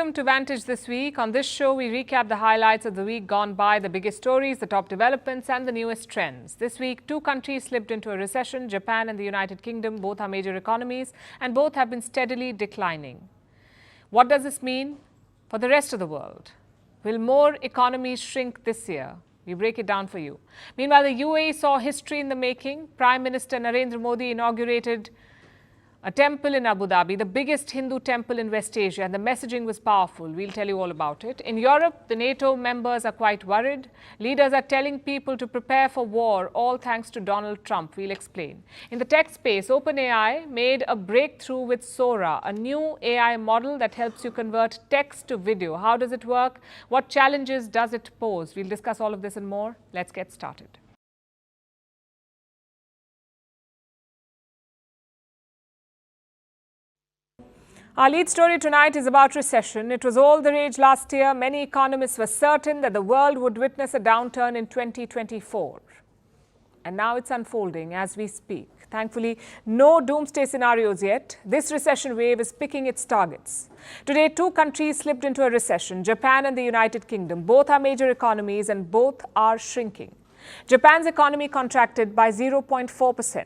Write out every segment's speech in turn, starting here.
Welcome to Vantage this week. On this show, we recap the highlights of the week gone by, the biggest stories, the top developments and the newest trends. This week, two countries slipped into a recession, Japan and the United Kingdom. Both are major economies and both have been steadily declining. What does this mean for the rest of the world? Will more economies shrink this year? We break it down for you. Meanwhile, the UAE saw history in the making. Prime Minister Narendra Modi inaugurated a temple in Abu Dhabi, the biggest Hindu temple in West Asia, and the messaging was powerful. We'll tell you all about it. In Europe, the NATO members are quite worried. Leaders are telling people to prepare for war, all thanks to Donald Trump. We'll explain. In the tech space, OpenAI made a breakthrough with Sora, a new AI model that helps you convert text to video. How does it work? What challenges does it pose? We'll discuss all of this and more. Let's get started. Our lead story tonight is about recession. It was all the rage last year. Many economists were certain that the world would witness a downturn in 2024. And now it's unfolding as we speak. Thankfully, no doomsday scenarios yet. This recession wave is picking its targets. Today, two countries slipped into a recession, Japan and the United Kingdom. Both are major economies and both are shrinking. Japan's economy contracted by 0.4%.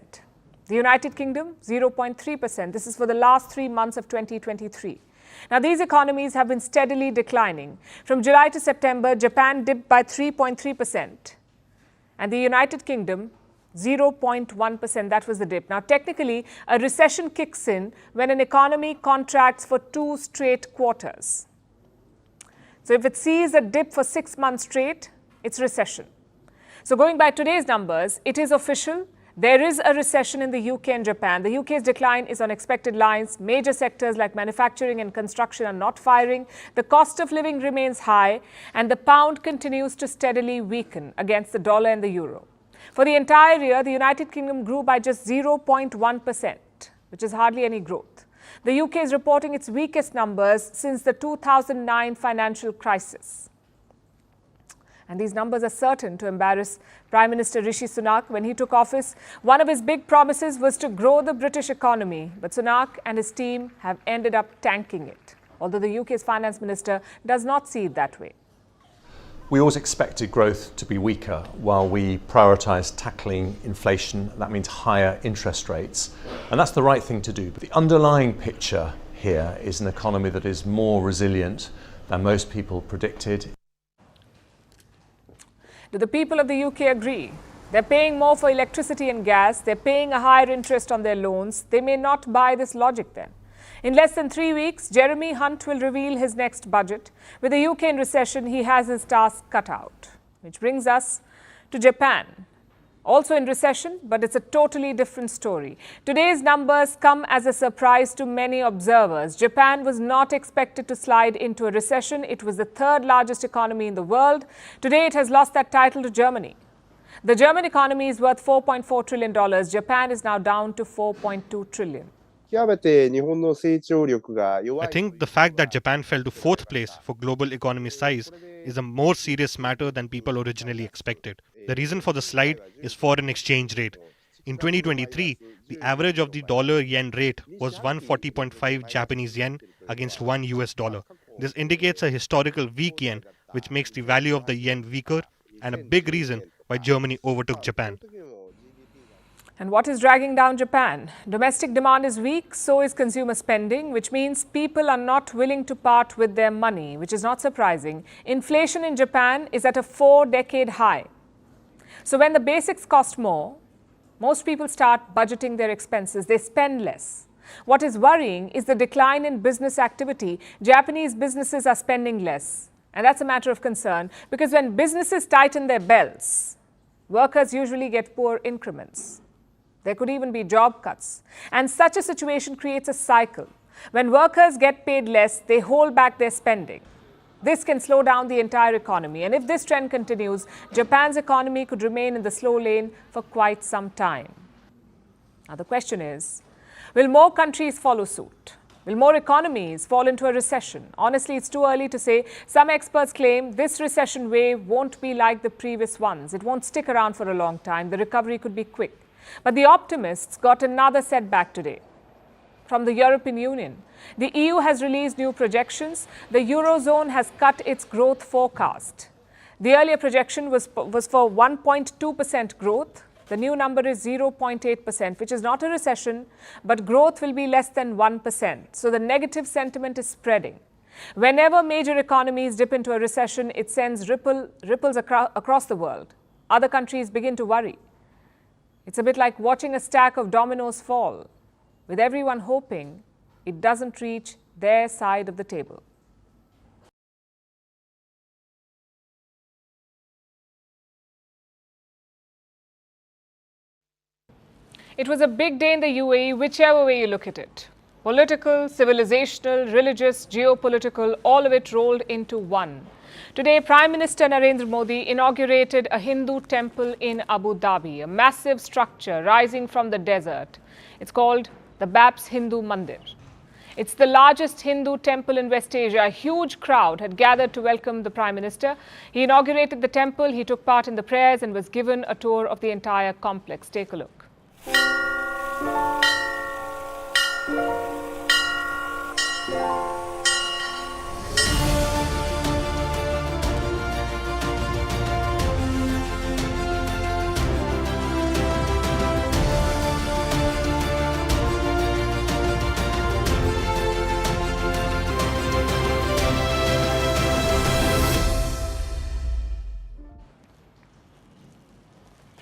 The United Kingdom, 0.3%. This is for the last 3 months of 2023. Now, these economies have been steadily declining. From July to September, Japan dipped by 3.3%. And the United Kingdom, 0.1%. That was the dip. Now, technically, a recession kicks in when an economy contracts for 2 straight quarters. So, if it sees a dip for 6 months straight, it's recession. So, going by today's numbers, it is official. There is a recession in the UK and Japan. The UK's decline is on expected lines. Major sectors like manufacturing and construction are not firing. The cost of living remains high and the pound continues to steadily weaken against the dollar and the euro. For the entire year, the United Kingdom grew by just 0.1%, which is hardly any growth. The UK is reporting its weakest numbers since the 2009 financial crisis. And these numbers are certain to embarrass Prime Minister Rishi Sunak. When he took office, one of his big promises was to grow the British economy. But Sunak and his team have ended up tanking it, although the UK's finance minister does not see it that way. We always expected growth to be weaker while we prioritised tackling inflation. That means higher interest rates. And that's the right thing to do. But the underlying picture here is an economy that is more resilient than most people predicted. Do the people of the UK agree? They're paying more for electricity and gas. They're paying a higher interest on their loans. They may not buy this logic then. In less than 3 weeks, Jeremy Hunt will reveal his next budget. With the UK in recession, he has his task cut out. Which brings us to Japan. Also in recession, but it's a totally different story. Today's numbers come as a surprise to many observers. Japan was not expected to slide into a recession. It was the third largest economy in the world. Today, it has lost that title to Germany. The German economy is worth $4.4 trillion. Japan is now down to $4.2 trillion. I think the fact that Japan fell to 4th place for global economy size is a more serious matter than people originally expected. The reason for the slide is foreign exchange rate. In 2023, the average of the dollar-yen rate was 140.5 Japanese yen against $1 US. This indicates a historical weak yen, which makes the value of the yen weaker and a big reason why Germany overtook Japan. And what is dragging down Japan? Domestic demand is weak, so is consumer spending, which means people are not willing to part with their money, which is not surprising. Inflation in Japan is at a 4-decade high. So when the basics cost more, most people start budgeting their expenses. They spend less. What is worrying is the decline in business activity. Japanese businesses are spending less. And that's a matter of concern because when businesses tighten their belts, workers usually get poor increments. There could even be job cuts. And such a situation creates a cycle. When workers get paid less, they hold back their spending. This can slow down the entire economy. And if this trend continues, Japan's economy could remain in the slow lane for quite some time. Now the question is, will more countries follow suit? Will more economies fall into a recession? Honestly, it's too early to say. Some experts claim this recession wave won't be like the previous ones. It won't stick around for a long time. The recovery could be quick. But the optimists got another setback today. from the European Union. The EU has released new projections. The Eurozone has cut its growth forecast. The earlier projection was for 1.2% growth. The new number is 0.8%, which is not a recession, but growth will be less than 1%. So the negative sentiment is spreading. Whenever major economies dip into a recession, it sends ripples across the world. Other countries begin to worry. It's a bit like watching a stack of dominoes fall, with everyone hoping it doesn't reach their side of the table. It was a big day in the UAE, whichever way you look at it. Political, civilizational, religious, geopolitical, all of it rolled into one. Today, Prime Minister Narendra Modi inaugurated a Hindu temple in Abu Dhabi, a massive structure rising from the desert. It's called the BAPS Hindu Mandir. It's the largest Hindu temple in West Asia. A huge crowd had gathered to welcome the Prime Minister. He inaugurated the temple, he took part in the prayers and was given a tour of the entire complex. Take a look.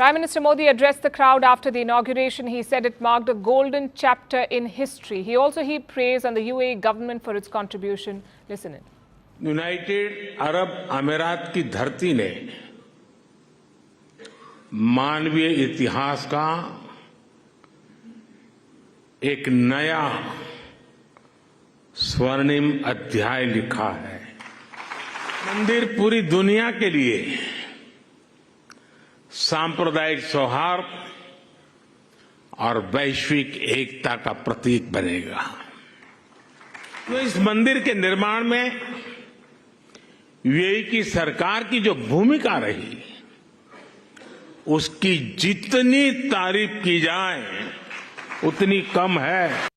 Prime Minister Modi addressed the crowd after the inauguration. He said it marked a golden chapter in history. He also heaped praise on the UAE government for its contribution. Listen in. United Arab अमीरात की धरती ने मानवीय इतिहास का एक नया स्वर्णिम अध्याय लिखा है। मंदिर पूरी दुनिया के लिए सांप्रदायिक सौहार्द और वैश्विक एकता का प्रतीक बनेगा। तो इस मंदिर के निर्माण में यूएई की सरकार की जो भूमिका रही, उसकी जितनी तारीफ की जाए उतनी कम है।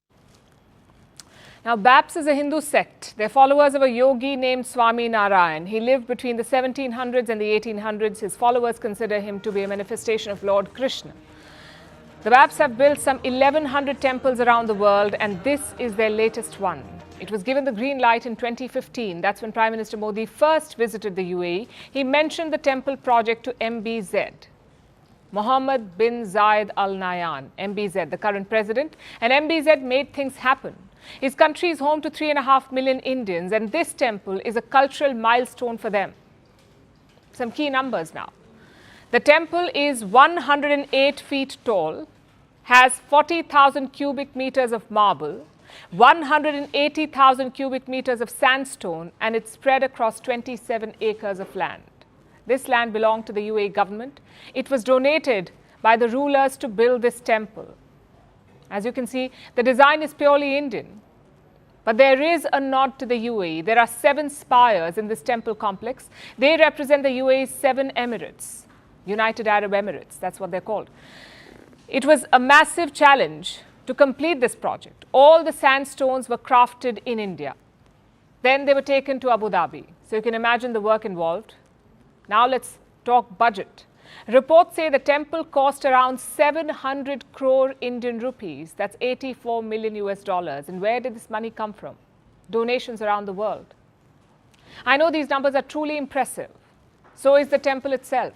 Now, BAPS is a Hindu sect. They're followers of a yogi named Swami Narayan. He lived between the 1700s and the 1800s. His followers consider him to be a manifestation of Lord Krishna. The BAPS have built some 1,100 temples around the world, and this is their latest one. It was given the green light in 2015. That's when Prime Minister Modi first visited the UAE. He mentioned the temple project to MBZ. Mohammed bin Zayed Al Nahyan, MBZ, the current president, and MBZ made things happen. His country is home to 3.5 million Indians, and this temple is a cultural milestone for them. Some key numbers now. The temple is 108 feet tall, has 40,000 cubic meters of marble, 180,000 cubic meters of sandstone, and it's spread across 27 acres of land. This land belonged to the UAE government. It was donated by the rulers to build this temple. As you can see, the design is purely Indian. But there is a nod to the UAE. There are 7 spires in this temple complex. They represent the UAE's 7 Emirates, United Arab Emirates, that's what they're called. It was a massive challenge to complete this project. All the sandstones were crafted in India. Then they were taken to Abu Dhabi. So you can imagine the work involved. Now let's talk budget. Reports say the temple cost around 700 crore Indian rupees. That's 84 million US dollars. And where did this money come from? Donations around the world. I know these numbers are truly impressive. So is the temple itself.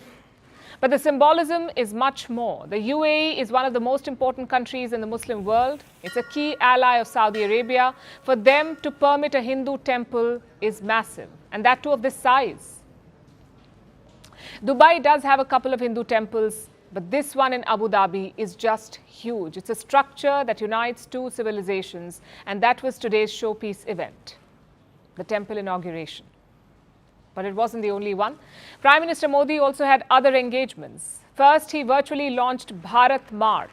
But the symbolism is much more. The UAE is one of the most important countries in the Muslim world. It's a key ally of Saudi Arabia. For them to permit a Hindu temple is massive, and that too of this size. Dubai does have a couple of Hindu temples, but this one in Abu Dhabi is just huge. It's a structure that unites 2 civilizations, and that was today's showpiece event, the temple inauguration. But it wasn't the only one. Prime Minister Modi also had other engagements. First, he virtually launched Bharat Mart.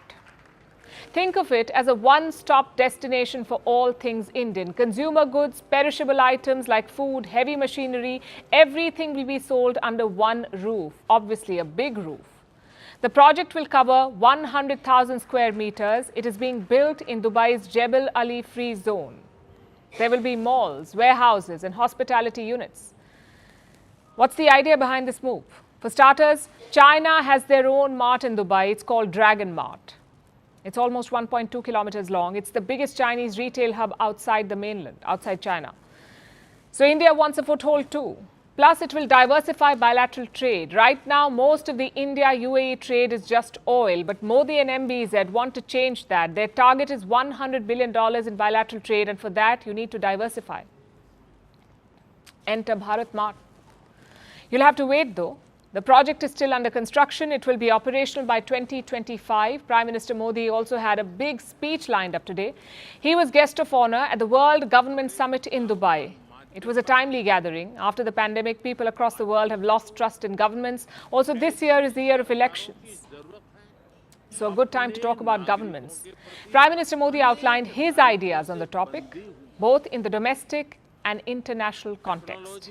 Think of it as a one-stop destination for all things Indian. Consumer goods, perishable items like food, heavy machinery, everything will be sold under one roof. Obviously, a big roof. The project will cover 100,000 square meters. It is being built in Dubai's Jebel Ali Free Zone. There will be malls, warehouses and hospitality units. What's the idea behind this move? For starters, China has their own mart in Dubai. It's called Dragon Mart. It's almost 1.2 kilometers long. It's the biggest Chinese retail hub outside the mainland, outside China. So India wants a foothold too. Plus, it will diversify bilateral trade. Right now, most of the India-UAE trade is just oil, but Modi and MBZ want to change that. Their target is $100 billion in bilateral trade, and for that, you need to diversify. Enter Bharat Mart. You'll have to wait though. The project is still under construction. It will be operational by 2025. Prime Minister Modi also had a big speech lined up today. He was guest of honor at the World Government Summit in Dubai. It was a timely gathering. After the pandemic, people across the world have lost trust in governments. Also, this year is the year of elections. So a good time to talk about governments. Prime Minister Modi outlined his ideas on the topic, both in the domestic and international context.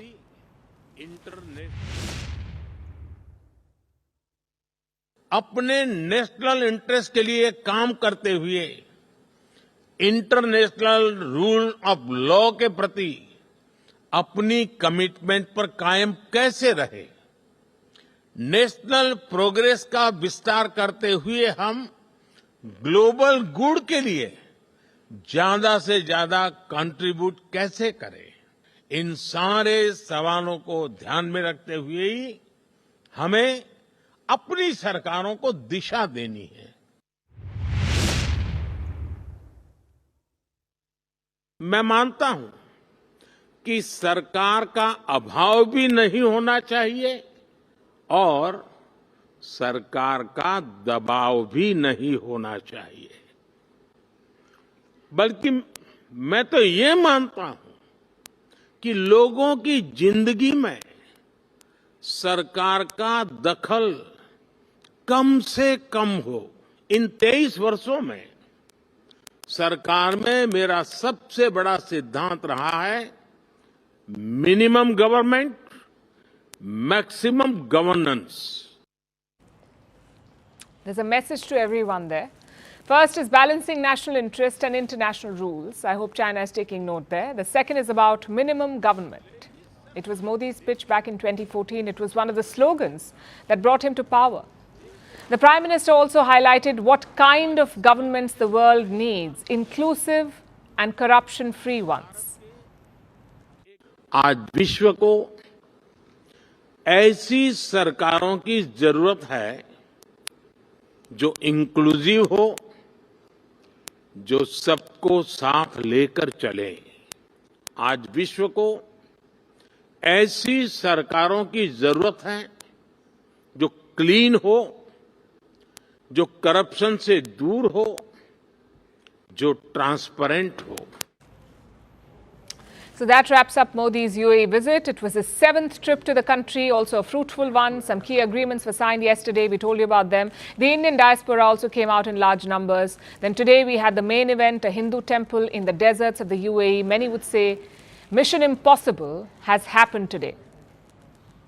अपने national interest के लिए काम करते हुए international rule of law के प्रति अपनी commitment पर कायम कैसे रहे, नेशनल प्रोग्रेस का विस्तार करते हुए हम ग्लोबल गुड के लिए ज्यादा से ज्यादा कंट्रीब्यूट कैसे करें, इन सारे सवालों को ध्यान में रखते हुए ही हमें अपनी सरकारों को दिशा देनी है। मैं मानता हूं कि सरकार का अभाव भी नहीं होना चाहिए और सरकार का दबाव भी नहीं होना चाहिए, बल्कि मैं तो ये मानता हूं कि लोगों की जिंदगी में सरकार का दखल कम से कम हो। इन 23 वर्षों में सरकार में मेरा सबसे बड़ा सिद्धांत रहा है minimum government, maximum governance. There's a message to everyone there. First is balancing national interest and international rules. I hope China is taking note there. The second is about minimum government. It was Modi's pitch back in 2014. It was one of the slogans that brought him to power. The Prime Minister also highlighted what kind of governments the world needs, inclusive and corruption-free ones. आज विश्व को ऐसी सरकारों की जरूरत है जो inclusive हो, जो सबको साथ लेकर चले। आज विश्व को ऐसी सरकारों की जरूरत है जो क्लीन हो, जो करप्शन से दूर हो, जो ट्रांसपेरेंट हो। So that wraps up Modi's UAE visit. It was his 7th trip to the country, also a fruitful one. Some key agreements were signed yesterday. We told you about them. The Indian diaspora also came out in large numbers. Then today we had the main event, a Hindu temple in the deserts of the UAE. Many would say mission impossible has happened today.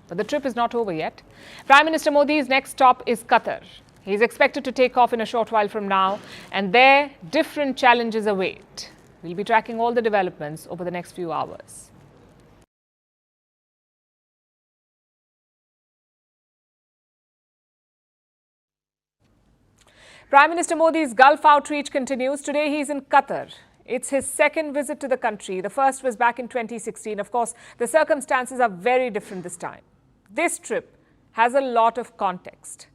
But the trip is not over yet. Prime Minister Modi's next stop is Qatar. He is expected to take off in a short while from now, and there different challenges await. We'll be tracking all the developments over the next few hours. Prime Minister Modi's Gulf outreach continues. Today he is in Qatar. It's his second visit to the country. The first was back in 2016. Of course, the circumstances are very different this time. This trip has a lot of context.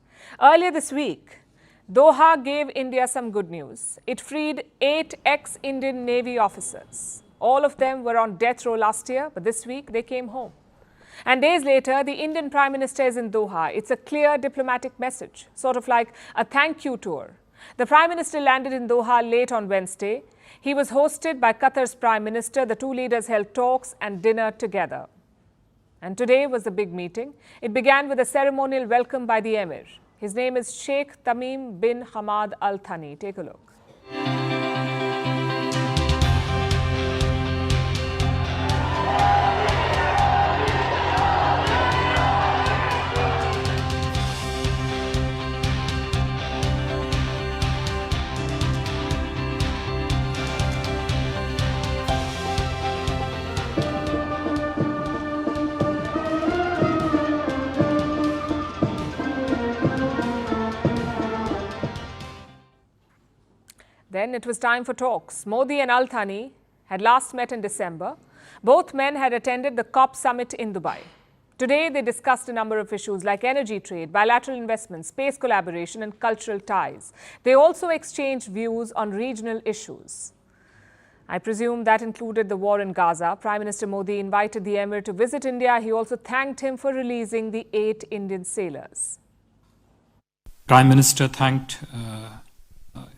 Earlier this week, Doha gave India some good news. It freed 8 ex-Indian Navy officers. All of them were on death row last year, but this week they came home. And days later, the Indian Prime Minister is in Doha. It's a clear diplomatic message, sort of like a thank you tour. The Prime Minister landed in Doha late on Wednesday. He was hosted by Qatar's Prime Minister. The two leaders held talks and dinner together. And today was the big meeting. It began with a ceremonial welcome by the Emir. His name is Sheikh Tamim bin Hamad Al Thani. Take a look. Then it was time for talks. Modi and Al Thani had last met in December. Both men had attended the COP summit in Dubai. Today, they discussed a number of issues like energy trade, bilateral investment, space collaboration and cultural ties. They also exchanged views on regional issues. I presume that included the war in Gaza. Prime Minister Modi invited the Emir to visit India. He also thanked him for releasing the 8 Indian sailors. Prime Minister thanked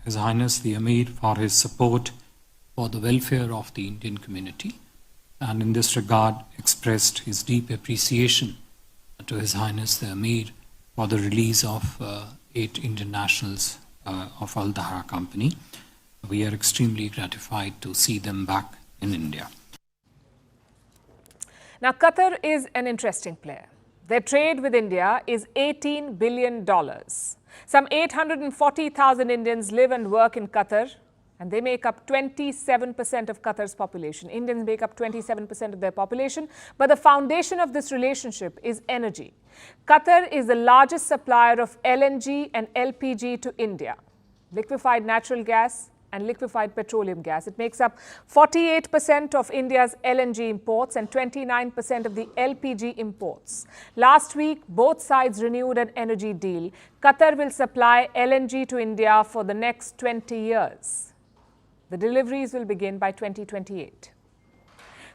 His Highness the Emir for his support for the welfare of the Indian community, and in this regard expressed his deep appreciation to His Highness the Emir for the release of 8 Indian nationals of Al Dhara Company. We are extremely gratified to see them back in India. Now, Qatar is an interesting player. Their trade with India is $18 billion. Some 840,000 Indians live and work in Qatar, and they make up 27% of Qatar's population. Indians make up 27% of their population, but the foundation of this relationship is energy. Qatar is the largest supplier of LNG and LPG to India, liquefied natural gas and liquefied petroleum gas. It makes up 48% of India's LNG imports and 29% of the LPG imports. Last week, both sides renewed an energy deal. Qatar will supply LNG to India for the next 20 years. The deliveries will begin by 2028.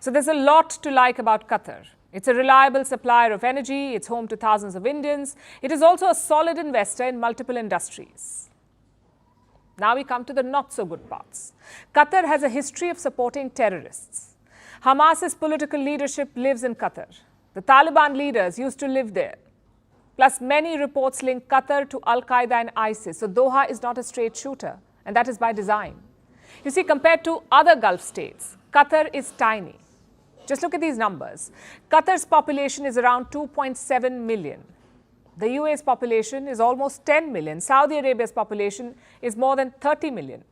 So there's a lot to like about Qatar. It's a reliable supplier of energy. It's home to thousands of Indians. It is also a solid investor in multiple industries. Now we come to the not-so-good parts. Qatar has a history of supporting terrorists. Hamas's political leadership lives in Qatar. The Taliban leaders used to live there. Plus, many reports link Qatar to Al-Qaeda and ISIS. So Doha is not a straight shooter, and that is by design. You see, compared to other Gulf states, Qatar is tiny. Just look at these numbers. Qatar's population is around 2.7 million. The UAE's population is almost 10 million. Saudi Arabia's population is more than 30 million.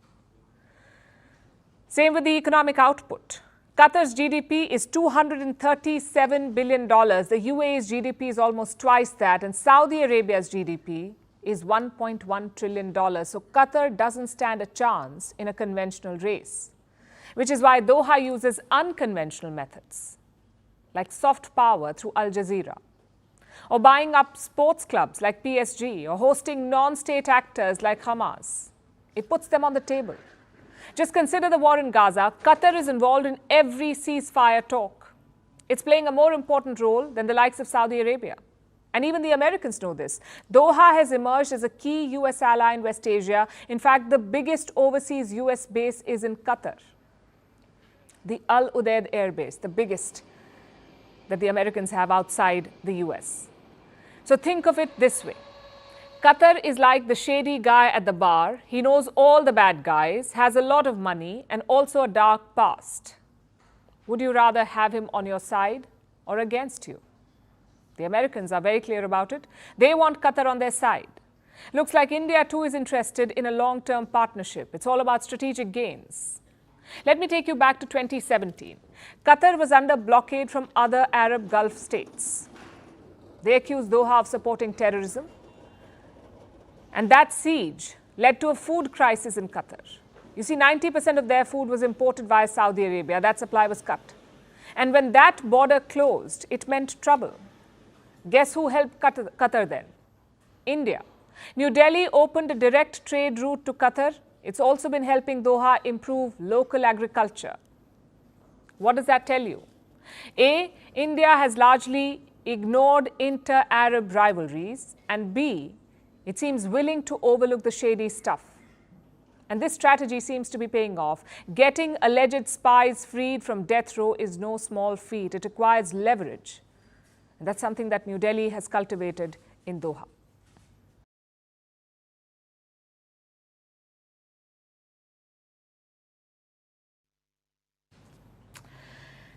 Same with the economic output. Qatar's GDP is $237 billion. The UAE's GDP is almost twice that, and Saudi Arabia's GDP is $1.1 trillion. So Qatar doesn't stand a chance in a conventional race, which is why Doha uses unconventional methods, like soft power through Al Jazeera, or buying up sports clubs like PSG, or hosting non-state actors like Hamas. It puts them on the table. Just consider the war in Gaza. Qatar is involved in every ceasefire talk. It's playing a more important role than the likes of Saudi Arabia. And even the Americans know this. Doha has emerged as a key US ally in West Asia. In fact, the biggest overseas US base is in Qatar. The Al Udeid Air Base, the biggest that the Americans have outside the US. So think of it this way. Qatar is like the shady guy at the bar. He knows all the bad guys, has a lot of money, and also a dark past. Would you rather have him on your side or against you? The Americans are very clear about it. They want Qatar on their side. Looks like India too is interested in a long-term partnership. It's all about strategic gains. Let me take you back to 2017. Qatar was under blockade from other Arab Gulf states. They accused Doha of supporting terrorism. And that siege led to a food crisis in Qatar. You see, 90% of their food was imported via Saudi Arabia. That supply was cut. And when that border closed, it meant trouble. Guess who helped Qatar then? India. New Delhi opened a direct trade route to Qatar. It's also been helping Doha improve local agriculture. What does that tell you? A, India has largely ignored inter-Arab rivalries, and B, it seems willing to overlook the shady stuff. And this strategy seems to be paying off. Getting alleged spies freed from death row is no small feat. It requires leverage. And that's something that New Delhi has cultivated in Doha.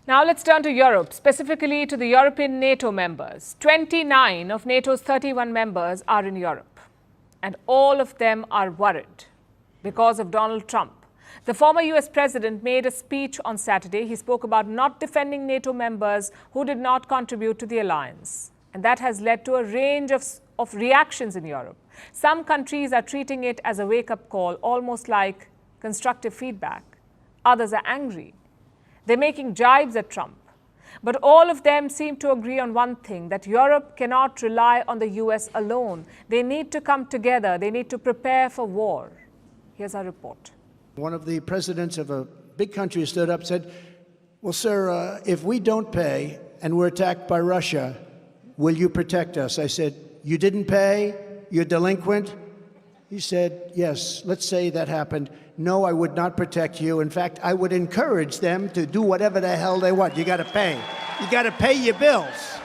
Now let's turn to Europe, specifically to the European NATO members. 29 of NATO's 31 members are in Europe. And all of them are worried because of Donald Trump. The former US president made a speech on Saturday. He spoke about not defending NATO members who did not contribute to the alliance. And that has led to a range of reactions in Europe. Some countries are treating it as a wake-up call, almost like constructive feedback. Others are angry. They're making jibes at Trump. But all of them seem to agree on one thing, that Europe cannot rely on the US alone. They need to come together. They need to prepare for war. Here's our report. One of the presidents of a big country stood up and said, well, sir, if we don't pay and we're attacked by Russia, will you protect us? I said, you didn't pay? You're delinquent? He said, yes, let's say that happened. No, I would not protect you. In fact, I would encourage them to do whatever the hell they want. You got to pay. You got to pay your bills.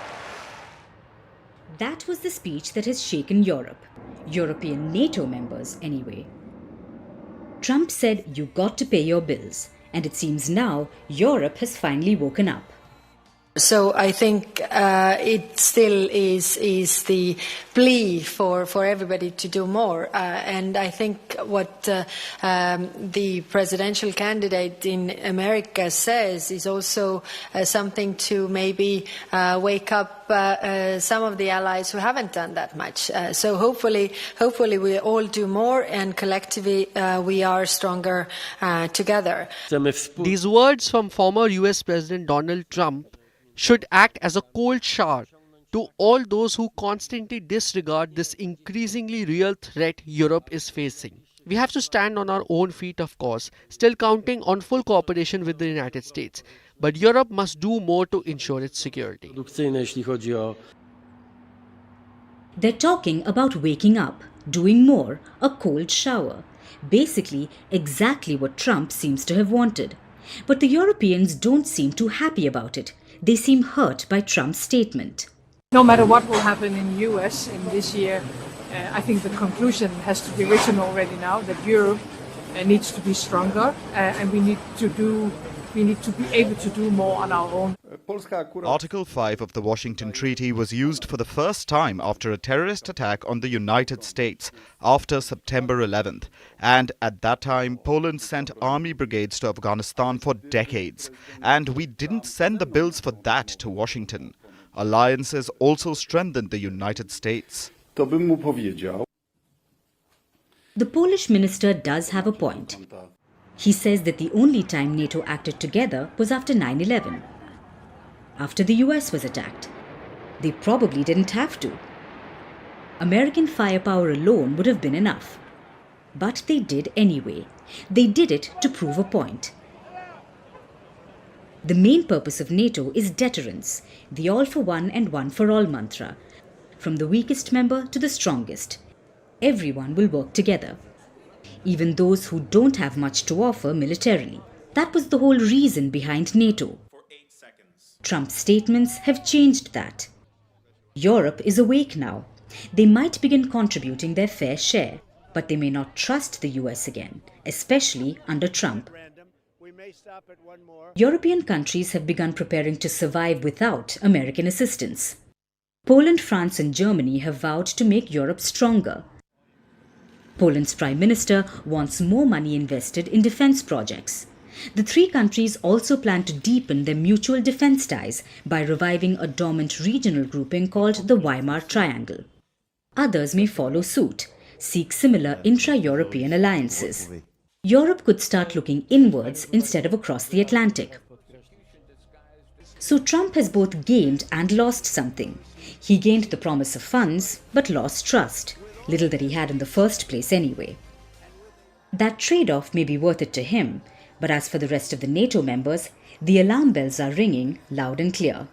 That was the speech that has shaken Europe. European NATO members, anyway. Trump said you got to pay your bills. And it seems now Europe has finally woken up. So I think it still is the plea for everybody to do more. And I think what the presidential candidate in America says is also something to maybe wake up some of the allies who haven't done that much. So hopefully we all do more, and collectively we are stronger together. These words from former US President Donald Trump should act as a cold shower to all those who constantly disregard this increasingly real threat Europe is facing. We have to stand on our own feet, of course, still counting on full cooperation with the United States. But Europe must do more to ensure its security. They're talking about waking up, doing more, a cold shower. Basically, exactly what Trump seems to have wanted. But the Europeans don't seem too happy about it. They seem hurt by Trump's statement. No matter what will happen in the US in this year, I think the conclusion has to be written already now that Europe needs to be stronger, and we need to be able to do more on our own. Article 5 of the Washington Treaty was used for the first time after a terrorist attack on the United States after September 11th. And at that time, Poland sent army brigades to Afghanistan for decades. And we didn't send the bills for that to Washington. Alliances also strengthened the United States. The Polish minister does have a point. He says that the only time NATO acted together was after 9/11. After the US was attacked. They probably didn't have to. American firepower alone would have been enough. But they did anyway. They did it to prove a point. The main purpose of NATO is deterrence, the all for one and one for all mantra. From the weakest member to the strongest. Everyone will work together. Even those who don't have much to offer militarily. That was the whole reason behind NATO. Trump's statements have changed that. Europe is awake now. They might begin contributing their fair share, but they may not trust the US again, especially under Trump. European countries have begun preparing to survive without American assistance. Poland, France, and Germany have vowed to make Europe stronger. Poland's Prime Minister wants more money invested in defense projects. The three countries also plan to deepen their mutual defense ties by reviving a dormant regional grouping called the Weimar Triangle. Others may follow suit, seek similar intra-European alliances. Europe could start looking inwards instead of across the Atlantic. So Trump has both gained and lost something. He gained the promise of funds, but lost trust, little that he had in the first place anyway. That trade-off may be worth it to him, but as for the rest of the NATO members, the alarm bells are ringing loud and clear.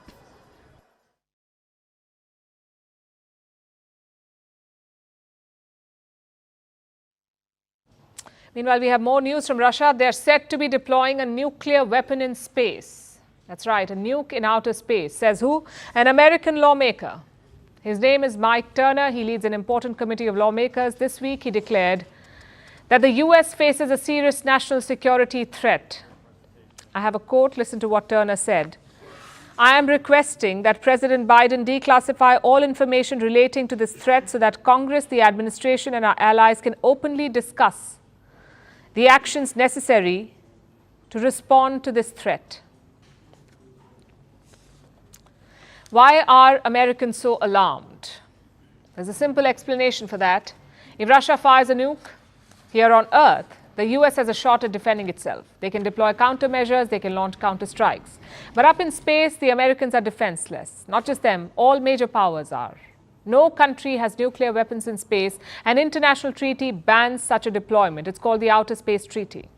Meanwhile, we have more news from Russia. They're set to be deploying a nuclear weapon in space. That's right, a nuke in outer space. Says who? An American lawmaker. His name is Mike Turner. He leads an important committee of lawmakers. This week, he declared that the US faces a serious national security threat. I have a quote. Listen to what Turner said. I am requesting that President Biden declassify all information relating to this threat so that Congress, the administration, and our allies can openly discuss the actions necessary to respond to this threat. Why are Americans so alarmed? There's a simple explanation for that. If Russia fires a nuke here on Earth, the US has a shot at defending itself. They can deploy countermeasures, they can launch counterstrikes. But up in space, the Americans are defenseless. Not just them, all major powers are. No country has nuclear weapons in space. An international treaty bans such a deployment. It's called the Outer Space Treaty.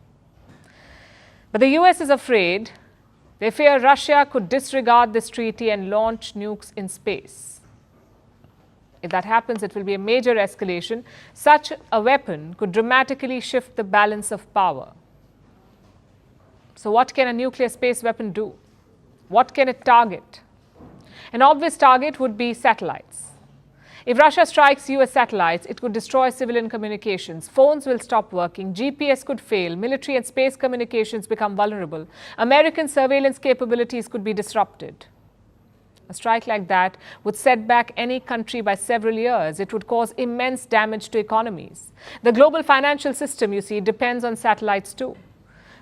But the US is afraid. They fear Russia could disregard this treaty and launch nukes in space. If that happens, it will be a major escalation. Such a weapon could dramatically shift the balance of power. So what can a nuclear space weapon do? What can it target? An obvious target would be satellites. If Russia strikes US satellites, it could destroy civilian communications. Phones will stop working. GPS could fail. Military and space communications become vulnerable. American surveillance capabilities could be disrupted. A strike like that would set back any country by several years. It would cause immense damage to economies. The global financial system, you see, depends on satellites too,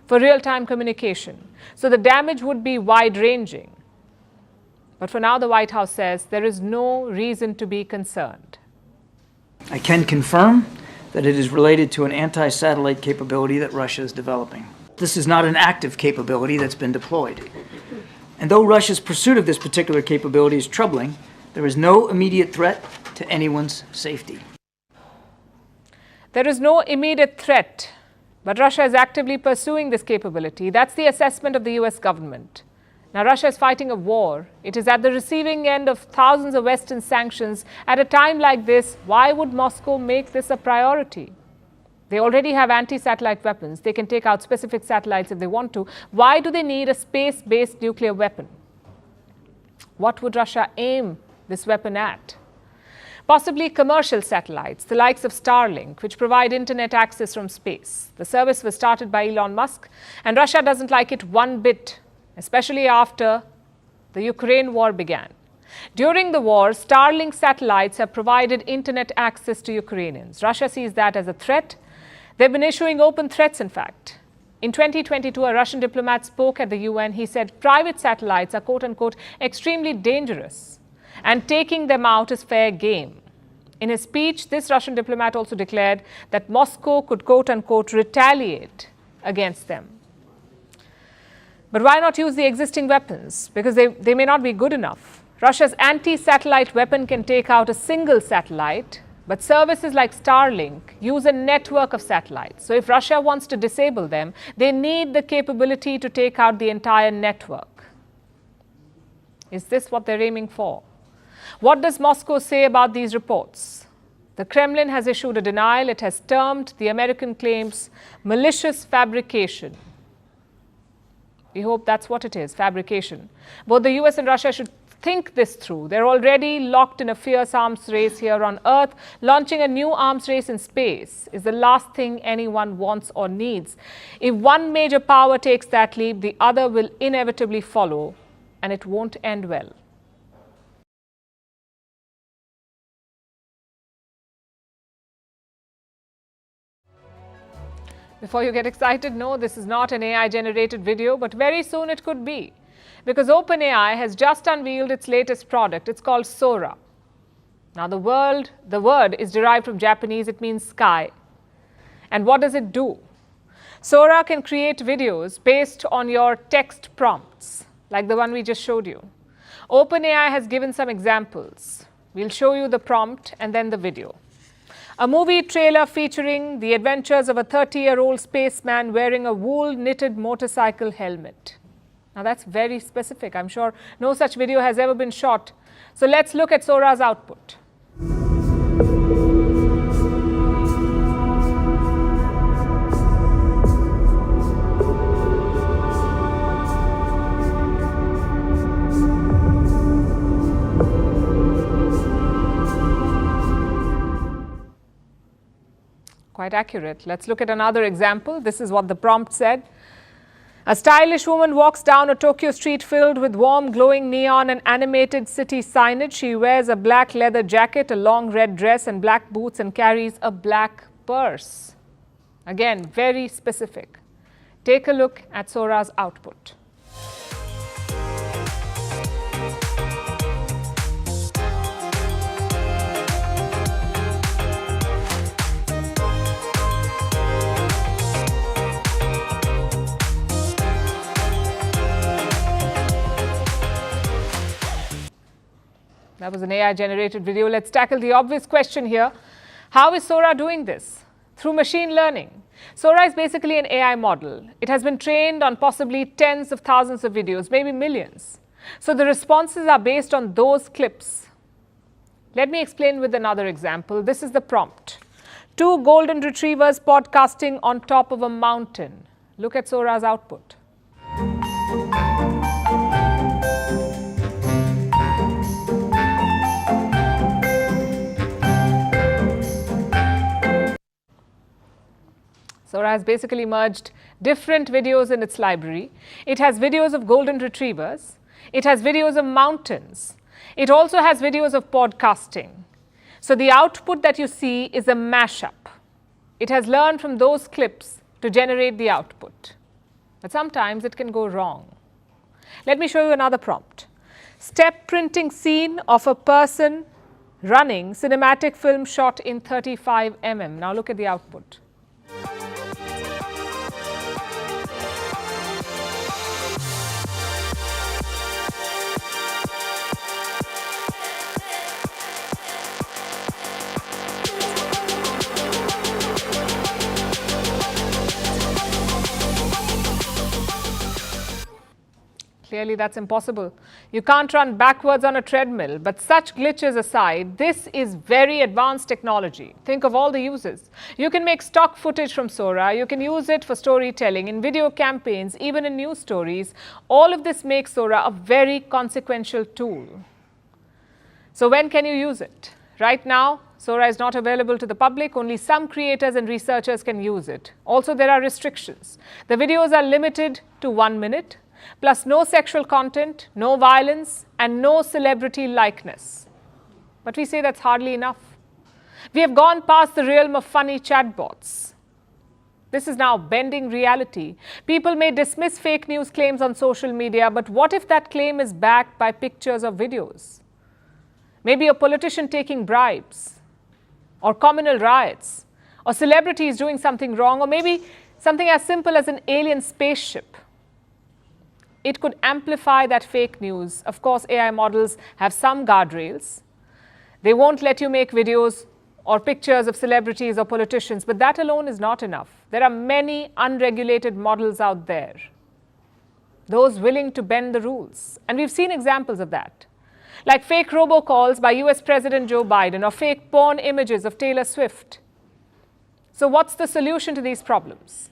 for real-time communication. So the damage would be wide-ranging. But for now, the White House says there is no reason to be concerned. I can confirm that it is related to an anti-satellite capability that Russia is developing. This is not an active capability that's been deployed. And though Russia's pursuit of this particular capability is troubling, there is no immediate threat to anyone's safety. There is no immediate threat, but Russia is actively pursuing this capability. That's the assessment of the US government. Now, Russia is fighting a war. It is at the receiving end of thousands of Western sanctions. At a time like this, why would Moscow make this a priority? They already have anti-satellite weapons. They can take out specific satellites if they want to. Why do they need a space-based nuclear weapon? What would Russia aim this weapon at? Possibly commercial satellites, the likes of Starlink, which provide internet access from space. The service was started by Elon Musk, and Russia doesn't like it one bit, especially after the Ukraine war began. During the war, Starlink satellites have provided internet access to Ukrainians. Russia sees that as a threat. They've been issuing open threats, in fact. In 2022, a Russian diplomat spoke at the UN. He said private satellites are, quote-unquote, extremely dangerous, and taking them out is fair game. In his speech, this Russian diplomat also declared that Moscow could, quote-unquote, retaliate against them. But why not use the existing weapons? Because they may not be good enough. Russia's anti-satellite weapon can take out a single satellite, but services like Starlink use a network of satellites. So if Russia wants to disable them, they need the capability to take out the entire network. Is this what they're aiming for? What does Moscow say about these reports? The Kremlin has issued a denial. It has termed the American claims malicious fabrication. We hope that's what it is, fabrication. Both the US and Russia should think this through. They're already locked in a fierce arms race here on Earth. Launching a new arms race in space is the last thing anyone wants or needs. If one major power takes that leap, the other will inevitably follow, and it won't end well. Before you get excited, no, this is not an AI-generated video, but very soon it could be. Because OpenAI has just unveiled its latest product. It's called Sora. Now, the word is derived from Japanese. It means sky. And what does it do? Sora can create videos based on your text prompts, like the one we just showed you. OpenAI has given some examples. We'll show you the prompt and then the video. A movie trailer featuring the adventures of a 30-year-old spaceman wearing a wool-knitted motorcycle helmet. Now that's very specific. I'm sure no such video has ever been shot. So let's look at Sora's output. Quite accurate. Let's look at another example. This is what the prompt said. A stylish woman walks down a Tokyo street filled with warm, glowing neon and animated city signage. She wears a black leather jacket, a long red dress and black boots, and carries a black purse. Again, very specific. Take a look at Sora's output. That was an AI-generated video. Let's tackle the obvious question here. How is Sora doing this? Through machine learning. Sora is basically an AI model. It has been trained on possibly tens of thousands of videos, maybe millions. So the responses are based on those clips. Let me explain with another example. This is the prompt. 2 golden retrievers podcasting on top of a mountain. Look at Sora's output. Sora has basically merged different videos in its library. It has videos of golden retrievers. It has videos of mountains. It also has videos of podcasting. So the output that you see is a mashup. It has learned from those clips to generate the output. But sometimes it can go wrong. Let me show you another prompt. Step printing scene of a person running, cinematic film shot in 35 mm. Now look at the output. Clearly, that's impossible. You can't run backwards on a treadmill, but such glitches aside, this is very advanced technology. Think of all the uses. You can make stock footage from Sora. You can use it for storytelling, in video campaigns, even in news stories. All of this makes Sora a very consequential tool. So when can you use it? Right now, Sora is not available to the public. Only some creators and researchers can use it. Also, there are restrictions. The videos are limited to 1 minute. Plus no sexual content, no violence, and no celebrity likeness. But we say that's hardly enough. We have gone past the realm of funny chatbots. This is now bending reality. People may dismiss fake news claims on social media, but what if that claim is backed by pictures or videos? Maybe a politician taking bribes, or communal riots, or celebrities doing something wrong, or maybe something as simple as an alien spaceship. It could amplify that fake news. Of course, AI models have some guardrails. They won't let you make videos or pictures of celebrities or politicians, but that alone is not enough. There are many unregulated models out there, those willing to bend the rules. And we've seen examples of that, like fake robocalls by US President Joe Biden or fake porn images of Taylor Swift. So what's the solution to these problems?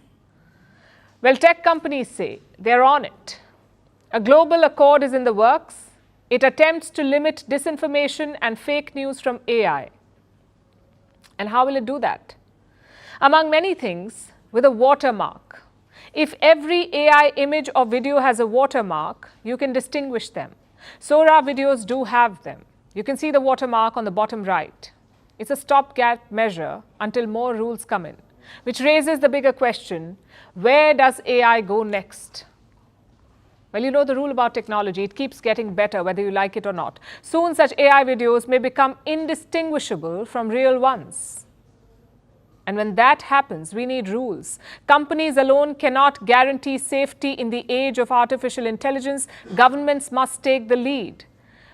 Well, tech companies say they're on it. A global accord is in the works. It attempts to limit disinformation and fake news from AI. And how will it do that? Among many things, with a watermark. If every AI image or video has a watermark, you can distinguish them. Sora videos do have them. You can see the watermark on the bottom right. It's a stopgap measure until more rules come in, which raises the bigger question, where does AI go next? Well, you know the rule about technology, it keeps getting better whether you like it or not. Soon such AI videos may become indistinguishable from real ones. And when that happens, we need rules. Companies alone cannot guarantee safety in the age of artificial intelligence. Governments must take the lead.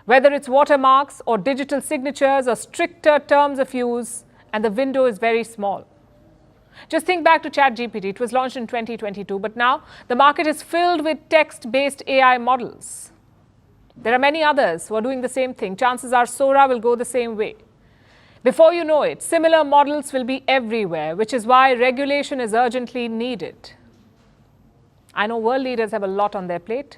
Whether it's watermarks or digital signatures or stricter terms of use, and the window is very small. Just think back to ChatGPT. It was launched in 2022, but now the market is filled with text-based AI models. There are many others who are doing the same thing. Chances are Sora will go the same way. Before you know it, similar models will be everywhere, which is why regulation is urgently needed. I know world leaders have a lot on their plate,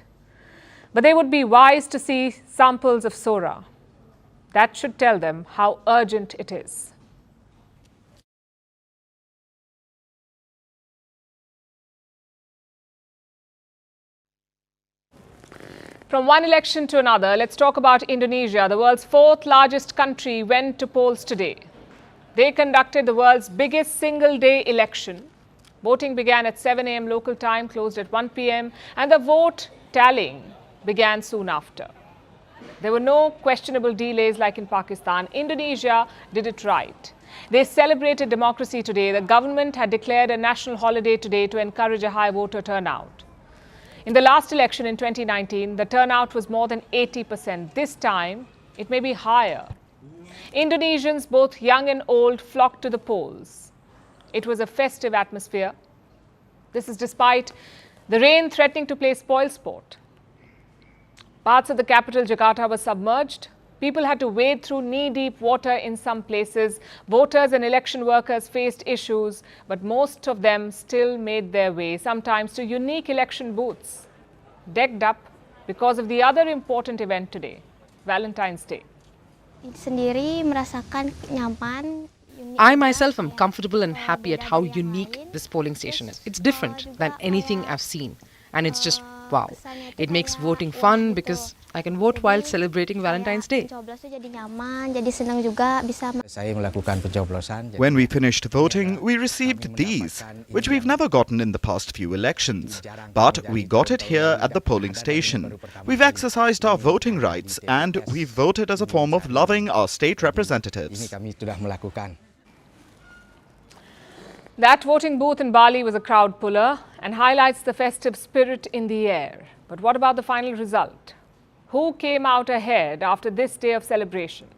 but they would be wise to see samples of Sora. That should tell them how urgent it is. From one election to another, let's talk about Indonesia. The world's 4th largest country went to polls today. They conducted the world's biggest single-day election. Voting began at 7 a.m. local time, closed at 1 p.m. and the vote tallying began soon after. There were no questionable delays like in Pakistan. Indonesia did it right. They celebrated democracy today. The government had declared a national holiday today to encourage a high voter turnout. In the last election in 2019, the turnout was more than 80%. This time, It may be higher. Indonesians, both young and old, flocked to the polls. It was a festive atmosphere. This is despite the rain threatening to play spoilsport. Parts of the capital, Jakarta, were submerged. People had to wade through knee-deep water in some places. Voters and election workers faced issues, but most of them still made their way, sometimes to unique election booths, decked up because of the other important event today, Valentine's Day. I myself am comfortable and happy at how unique this polling station is. It's different than anything I've seen. And it's just, wow. It makes voting fun because I can vote while celebrating Valentine's Day. When we finished voting, we received these, which we've never gotten in the past few elections. But we got it here at the polling station. We've exercised our voting rights and we've voted as a form of loving our state representatives. That voting booth in Bali was a crowd puller and highlights the festive spirit in the air. But what about the final result? Who came out ahead after this day of celebration?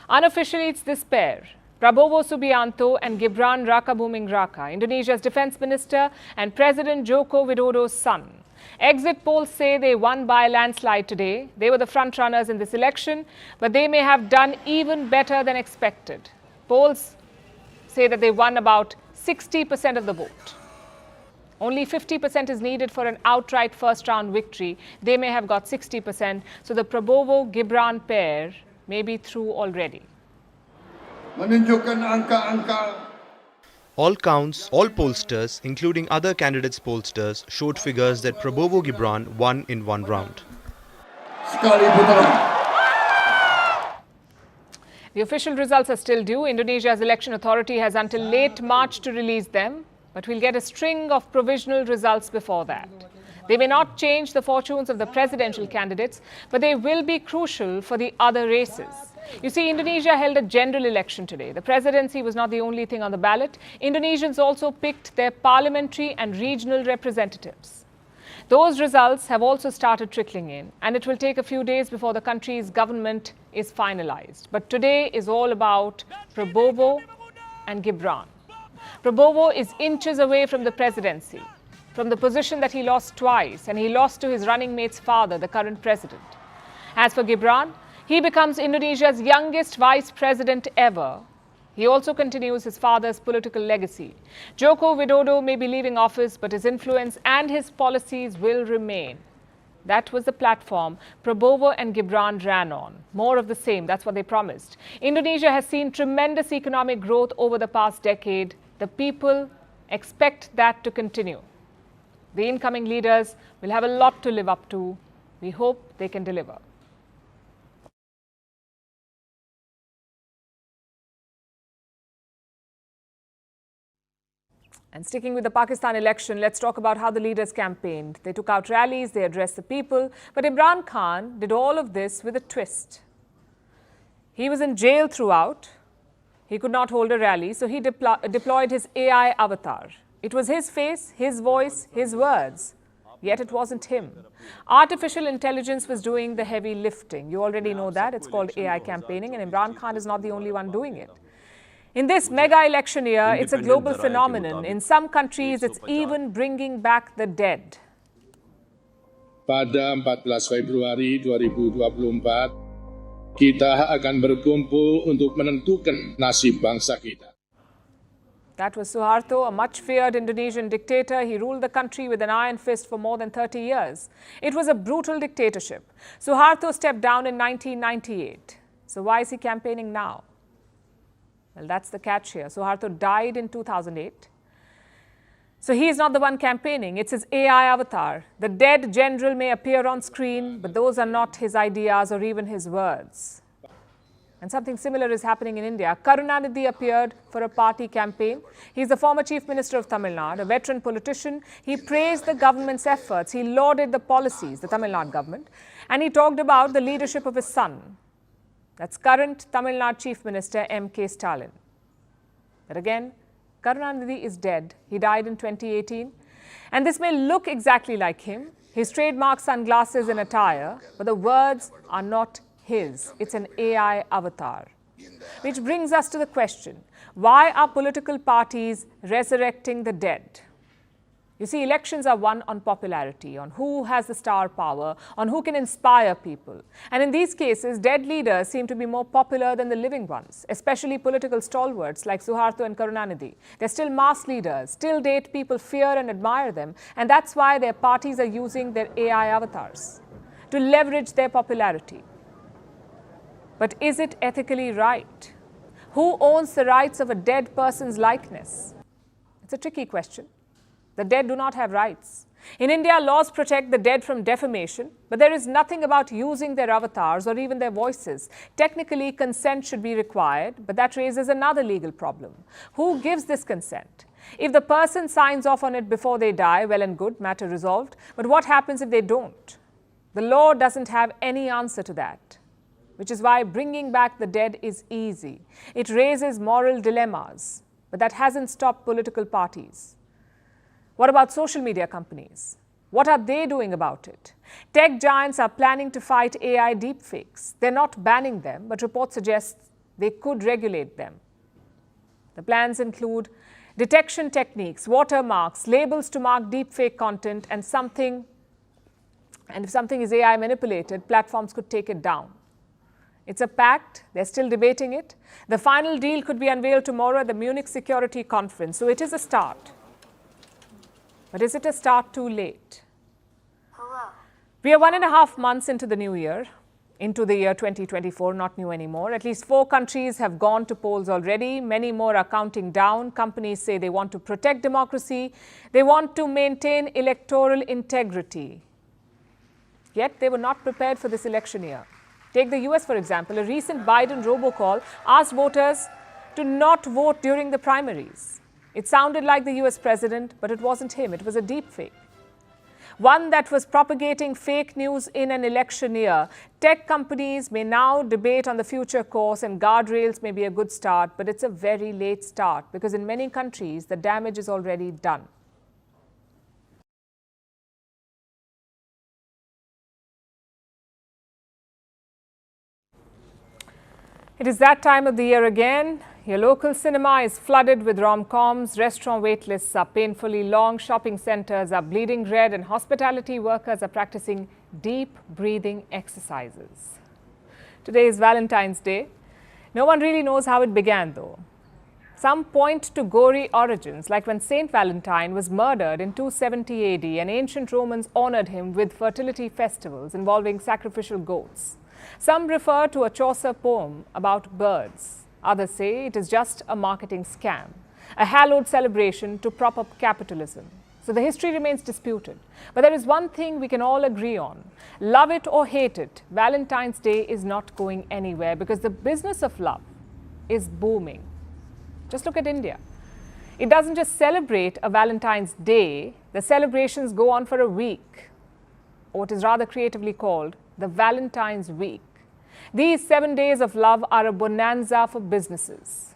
Unofficially, it's this pair, Prabowo Subianto and Gibran Rakabuming Raka, Indonesia's defense minister and President Joko Widodo's son. Exit polls say they won by a landslide today. They were the front runners in this election, but they may have done even better than expected. Polls say that they won about 60% of the vote. Only 50% is needed for an outright first-round victory. They may have got 60%, so the Prabowo-Gibran pair may be through already. All counts, all pollsters, including other candidates' pollsters, showed figures that Prabowo-Gibran won in one round. The official results are still due. Indonesia's election authority has until late March to release them, but we'll get a string of provisional results before that. They may not change the fortunes of the presidential candidates, but they will be crucial for the other races. You see, Indonesia held a general election today. The presidency was not the only thing on the ballot. Indonesians also picked their parliamentary and regional representatives. Those results have also started trickling in, and it will take a few days before the country's government is finalized. But today is all about Prabowo and Gibran. Prabowo is inches away from the presidency, from the position that he lost twice, and he lost to his running mate's father, the current president. As for Gibran, he becomes Indonesia's youngest vice president ever. He also continues his father's political legacy. Joko Widodo may be leaving office, but his influence and his policies will remain. That was the platform Prabowo and Gibran ran on. More of the same, that's what they promised. Indonesia has seen tremendous economic growth over the past decade. The people expect that to continue. The incoming leaders will have a lot to live up to. We hope they can deliver. And sticking with the Pakistan election, let's talk about how the leaders campaigned. They took out rallies, they addressed the people, but Imran Khan did all of this with a twist. He was in jail throughout. He could not hold a rally, so he deployed his AI avatar. It was his face, his voice, his words. Yet it wasn't him. Artificial intelligence was doing the heavy lifting. You already know that. It's called AI campaigning, and Imran Khan is not the only one doing it. In this mega election year, it's a global phenomenon. In some countries, it's even bringing back the dead. Pada 14 Februari 2024, kita akan berkumpul untuk menentukan nasib bangsa kita. That was Suharto, a much feared Indonesian dictator. He ruled the country with an iron fist for more than 30 years. It was a brutal dictatorship. Suharto stepped down in 1998. So why is he campaigning now? Well, that's the catch here. Suharto died in 2008. So he is not the one campaigning. It's his AI avatar. The dead general may appear on screen, but those are not his ideas or even his words. And something similar is happening in India. Karunanidhi appeared for a party campaign. He's the former Chief Minister of Tamil Nadu, a veteran politician. He praised the government's efforts. He lauded the policies, the Tamil Nadu government. And he talked about the leadership of his son. That's current Tamil Nadu Chief Minister M.K. Stalin. But again, Karunanidhi is dead. He died in 2018. And this may look exactly like him. His trademark sunglasses and attire, but the words are not his. It's an AI avatar. Which brings us to the question, why are political parties resurrecting the dead? You see, elections are won on popularity, on who has the star power, on who can inspire people. And in these cases, dead leaders seem to be more popular than the living ones, especially political stalwarts like Suharto and Karunanidhi. They're still mass leaders. Till date, people fear and admire them. And that's why their parties are using their AI avatars to leverage their popularity. But is it ethically right? Who owns the rights of a dead person's likeness? It's a tricky question. The dead do not have rights. In India, laws protect the dead from defamation, but there is nothing about using their avatars or even their voices. Technically, consent should be required, but that raises another legal problem. Who gives this consent? If the person signs off on it before they die, well and good, matter resolved. But what happens if they don't? The law doesn't have any answer to that, which is why bringing back the dead is easy. It raises moral dilemmas, but that hasn't stopped political parties. What about social media companies? What are they doing about it? Tech giants are planning to fight AI deepfakes. They're not banning them, but reports suggest they could regulate them. The plans include detection techniques, watermarks, labels to mark deepfake content, and if something is AI manipulated, platforms could take it down. It's a pact. They're still debating it. The final deal could be unveiled tomorrow at the Munich Security Conference. So it is a start. But is it a start too late? We are 1.5 months into the new year, into the year 2024, not new anymore. At least 4 countries have gone to polls already. Many more are counting down. Companies say they want to protect democracy. They want to maintain electoral integrity. Yet they were not prepared for this election year. Take the US, for example. A recent Biden robocall asked voters to not vote during the primaries. It sounded like the US president, but it wasn't him. It was a deep fake. One that was propagating fake news in an election year. Tech companies may now debate on the future course, and guardrails may be a good start, but it's a very late start because in many countries, the damage is already done. It is that time of the year again. Your local cinema is flooded with rom-coms, restaurant wait lists are painfully long, shopping centers are bleeding red, and hospitality workers are practicing deep breathing exercises. Today is Valentine's Day. No one really knows how it began though. Some point to gory origins, like when Saint Valentine was murdered in 270 AD and ancient Romans honored him with fertility festivals involving sacrificial goats. Some refer to a Chaucer poem about birds. Others say it is just a marketing scam, a hallowed celebration to prop up capitalism. So the history remains disputed. But there is one thing we can all agree on. Love it or hate it, Valentine's Day is not going anywhere because the business of love is booming. Just look at India. It doesn't just celebrate a Valentine's Day, the celebrations go on for a week, or what is rather creatively called the Valentine's Week. These 7 days of love are a bonanza for businesses.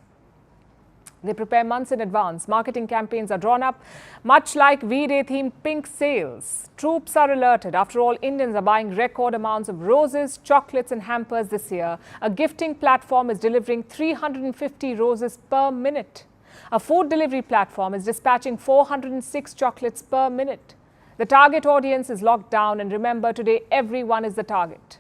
They prepare months in advance. Marketing campaigns are drawn up, much like V-Day themed pink sales. Troops are alerted. After all, Indians are buying record amounts of roses, chocolates and hampers this year. A gifting platform is delivering 350 roses per minute. A food delivery platform is dispatching 406 chocolates per minute. The target audience is locked down, and remember, today everyone is the target.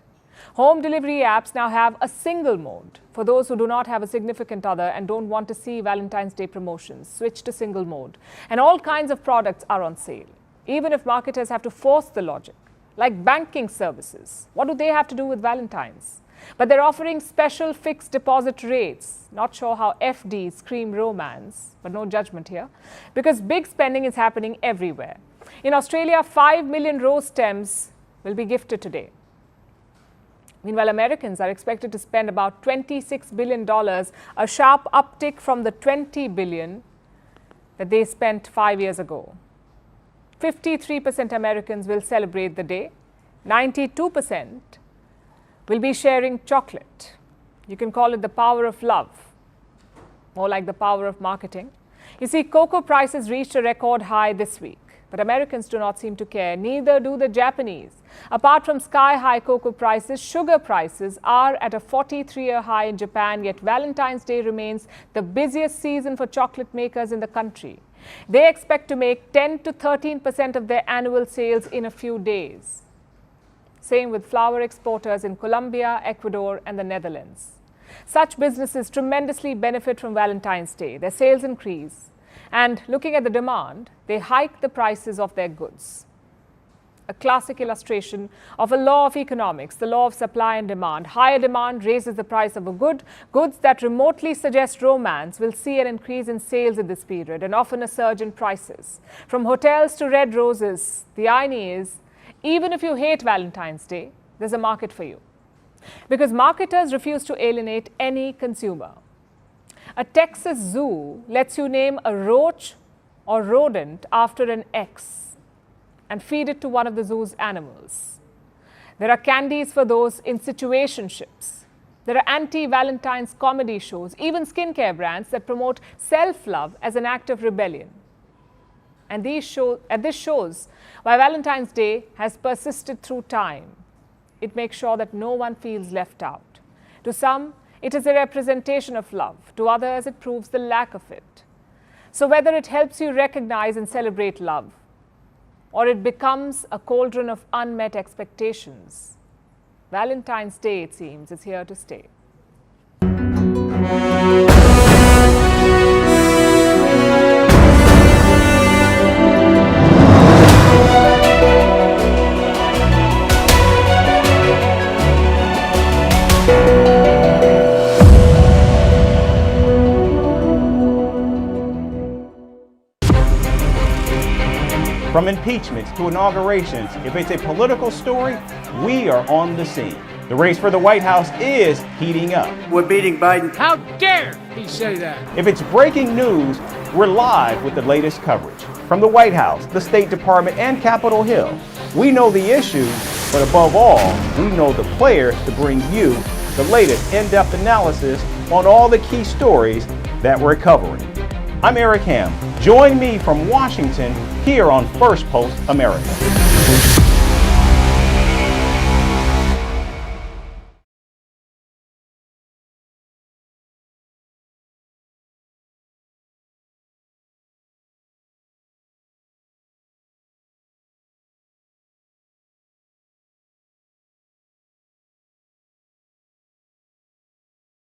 Home delivery apps now have a single mode. For those who do not have a significant other and don't want to see Valentine's Day promotions, switch to single mode. And all kinds of products are on sale, even if marketers have to force the logic. Like banking services. What do they have to do with Valentine's? But they're offering special fixed deposit rates. Not sure how FDs scream romance, but no judgment here. Because big spending is happening everywhere. In Australia, 5 million rose stems will be gifted today. Meanwhile, Americans are expected to spend about $26 billion, a sharp uptick from the $20 billion that they spent 5 years ago. 53% Americans will celebrate the day. 92% will be sharing chocolate. You can call it the power of love, more like the power of marketing. You see, cocoa prices reached a record high this week. But Americans do not seem to care, neither do the Japanese. Apart from sky-high cocoa prices, sugar prices are at a 43-year high in Japan, yet Valentine's Day remains the busiest season for chocolate makers in the country. They expect to make 10 to 13% of their annual sales in a few days. Same with flower exporters in Colombia, Ecuador and the Netherlands. Such businesses tremendously benefit from Valentine's Day. Their sales increase. And looking at the demand, they hike the prices of their goods. A classic illustration of a law of economics, the law of supply and demand. Higher demand raises the price of a good. Goods that remotely suggest romance will see an increase in sales in this period and often a surge in prices. From hotels to red roses, the irony is, even if you hate Valentine's Day, there's a market for you. Because marketers refuse to alienate any consumer. A Texas zoo lets you name a roach or rodent after an X and feed it to one of the zoo's animals. There are candies for those in situationships. There are anti-Valentine's comedy shows, even skincare brands that promote self-love as an act of rebellion. And this shows why Valentine's Day has persisted through time. It makes sure that no one feels left out. To some, it is a representation of love. To others, it proves the lack of it. So whether it helps you recognize and celebrate love, or it becomes a cauldron of unmet expectations, Valentine's Day, it seems, is here to stay. From impeachments to inaugurations, if it's a political story, we are on the scene. The race for the White House is heating up. We're beating Biden. How dare he say that? If it's breaking news, we're live with the latest coverage. From the White House, the State Department, and Capitol Hill, we know the issues, but above all, we know the players to bring you the latest in-depth analysis on all the key stories that we're covering. I'm Eric Ham. Join me from Washington here on Firstpost America.